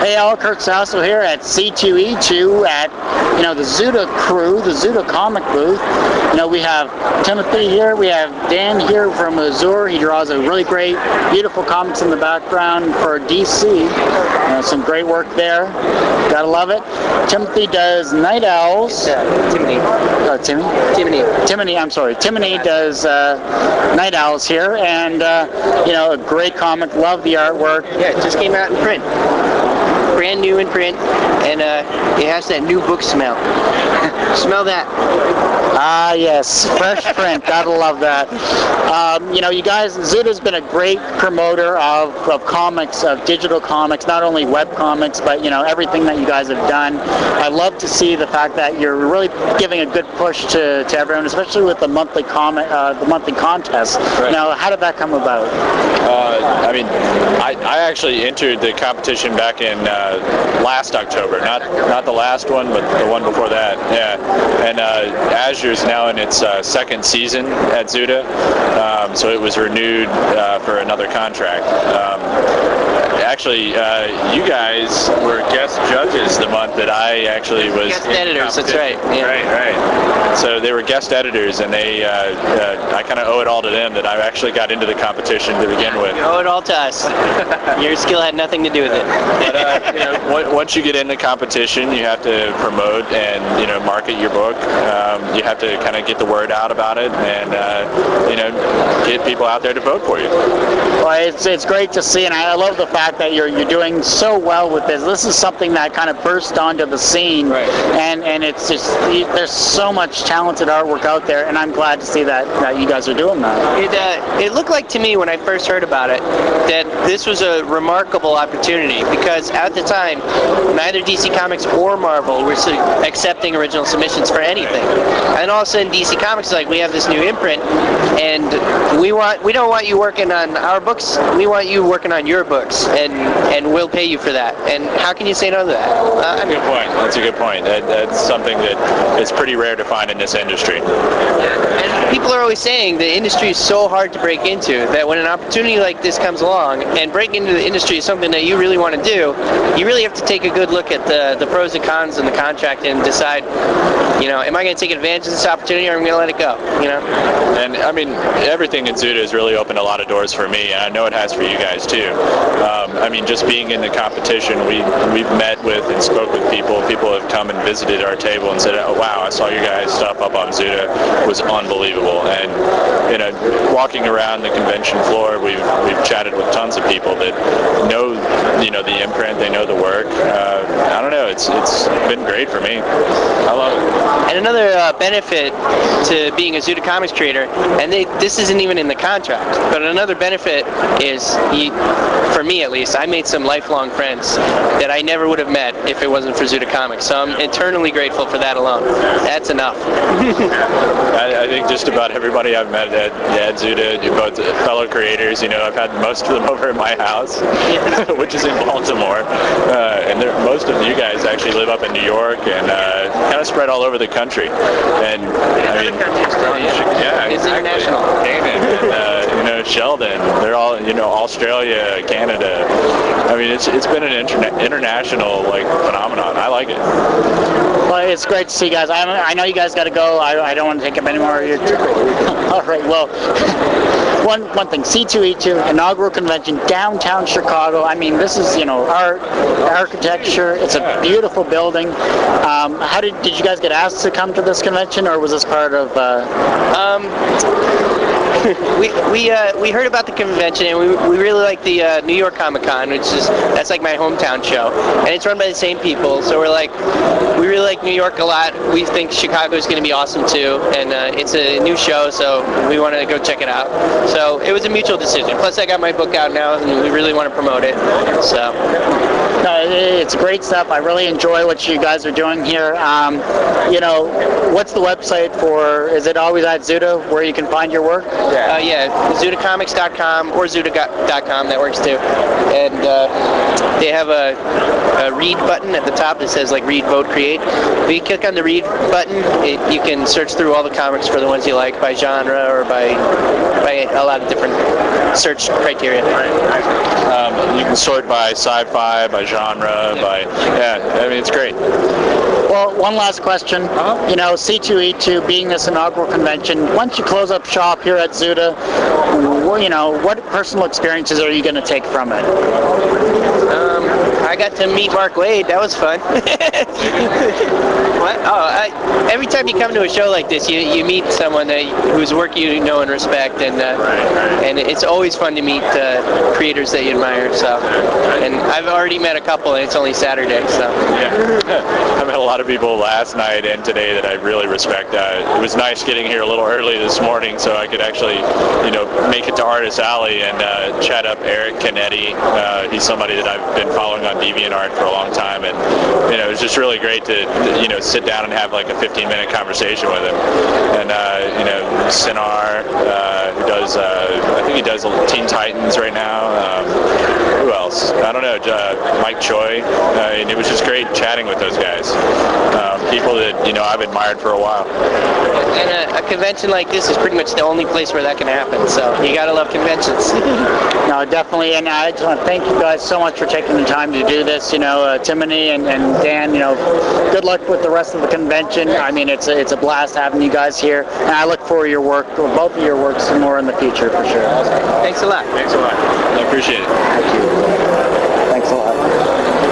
Hey all, Kurt Sasso here at C2E2 at, the Zuda crew, the Zuda comic booth. We have Timothy here, we have Dan here from Azure. He draws a really great, beautiful comics in the background for DC. Some great work there. Gotta love it. Timothy does Night Owls. Timony. I'm sorry. Timony does Night Owls here, and a great comic. Love the artwork. Yeah, it just came out in print. Brand new in print, and it has that new book smell. Smell that. Ah, yes, fresh print. Gotta love that. You guys, Zuda's been a great promoter of comics, of digital comics, not only web comics, but everything that you guys have done. I love to see the fact that you're really giving a good push to everyone, especially with the monthly contest. Right. How did that come about? I actually entered the competition back in last October, not the last one, but the one before that. Yeah, and Azure is now in its second season at Zuda, so it was renewed for another contract. Actually, you guys were guest judges the month that I actually was guest editors. That's right. Yeah. Right. So they were guest editors, and they I kind of owe it all to them that I actually got into the competition to begin with. You owe it all to us. Your skill had nothing to do with it. But, once you get into competition, you have to promote and market your book. You have to kind of get the word out about it, and get people out there to vote for you. Well, it's great to see, and I love the fact that you're doing so well with this. This is something that kind of burst onto the scene, right. and it's just there's so much talented artwork out there, and I'm glad to see that you guys are doing that. It looked like to me when I first heard about it that this was a remarkable opportunity, because at the time neither DC Comics or Marvel were accepting original submissions for anything, and all of a sudden DC Comics is like, we have this new imprint, and we don't want you working on our books, we want you working on your books, and we'll pay you for that. And how can you say no to that? That's a good point. That's a good point. That's something that is pretty rare to find in this industry. And people are always saying the industry is so hard to break into that when an opportunity like this comes along, and breaking into the industry is something that you really want to do, you really have to take a good look at the pros and cons in the contract and decide, am I going to take advantage of this opportunity, or am I going to let it go? And everything in Zuda has really opened a lot of doors for me, and I know it has for you guys too. Just being in the competition, we've met with and spoke with people. People have come and visited our table and said, "Oh wow, I saw you guys stuff up on Zuda. It was unbelievable." And walking around the convention floor, we've chatted with tons of people that know the imprint, they know the work. I don't know, it's been great for me. I love it. And another benefit to being a Zuda Comics creator, and this isn't even in the contract, but another benefit is, for me at least, I made some lifelong friends that I never would have met if it wasn't for Zuda Comics. So I'm eternally grateful for that alone. That's enough. I think just about everybody I've met at Zuda, both fellow creators, I've had most of them over at my house, which is in Baltimore, and most of you guys actually live up in New York and kind of spread all over the country. And it's international. And, Sheldon, they're all Australia, Canada. It's been an international phenomenon. I like it. Well, it's great to see you guys. I know you guys got to go. I don't want to take up any more of your time. All right. Well, one thing. C2E2 inaugural convention, downtown Chicago. This is art, architecture. It's a beautiful building. How did you guys get asked to come to this convention, or was this part of? We heard about the convention, and we really like the New York Comic Con, that's like my hometown show, and it's run by the same people. So we're like, we really like New York a lot. We think Chicago is going to be awesome too, and it's a new show, so we want to go check it out. So it was a mutual decision. Plus, I got my book out now, and we really want to promote it. So. It's great stuff. I really enjoy what you guys are doing here. What's the website for? Is it always at Zuda where you can find your work? ZudaComics.com or Zuda.com. That works too. And they have a read button at the top that says read, vote, create. If you click on the read button, you can search through all the comics for the ones you like by genre or by a lot of different search criteria. You can sort by sci-fi, by genre, I mean, it's great. Well, one last question. You know, C2E2 being this inaugural convention, once you close up shop here at Zuda, you know, what personal experiences are you going to take from it? I got to meet Mark Wade. That was fun. What? Oh, every time you come to a show like this, you meet someone whose work you know and respect, and it's always fun to meet creators that you admire. So, and I've already met a couple, and it's only Saturday. So, yeah, I met a lot of people last night and today that I really respect. It was nice getting here a little early this morning, so I could actually, you know, make it to Artist Alley and chat up Eric Canetti. He's somebody that I've been following on DeviantArt for a long time, and you know, it was just really great to, you know, sit down and have like a 15-minute conversation with him. And you know, Sinar, who does, I think he does Teen Titans right now. Who else? I don't know. Mike Choi. And it was just great chatting with those guys. People that, you know, I've admired for a while. And a convention like this is pretty much the only place where that can happen. So you gotta love conventions. No, definitely. And I just want to thank you guys so much for taking the time to do this. You know, Timony and Dan, you know, good luck with the rest of the convention. I mean, it's a blast having you guys here, and I look forward to your work, or both of your works, some more in the future for sure. Thanks a lot. Thanks a lot. I appreciate it. Thank you. Thanks a lot.